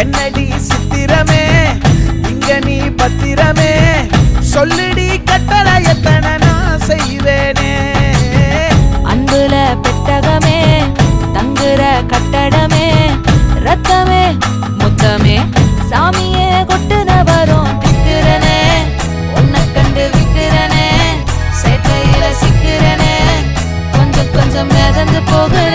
என்னடி சித்திரமே இங்க நீ பத்திரமே சொல்லுடி கட்டளை எத்தனை நான் செய்வேனே அன்புல பெட்டகமே தங்குற கட்டடமே ரத்தமே முத்தமே சாமியே கொட்டுன வரும் திக்கிறனே உன்னை கண்டு விக்கிறனே சேட்டையில சிக்கிறனே கொஞ்சம் கொஞ்சம் மிதந்து போகுற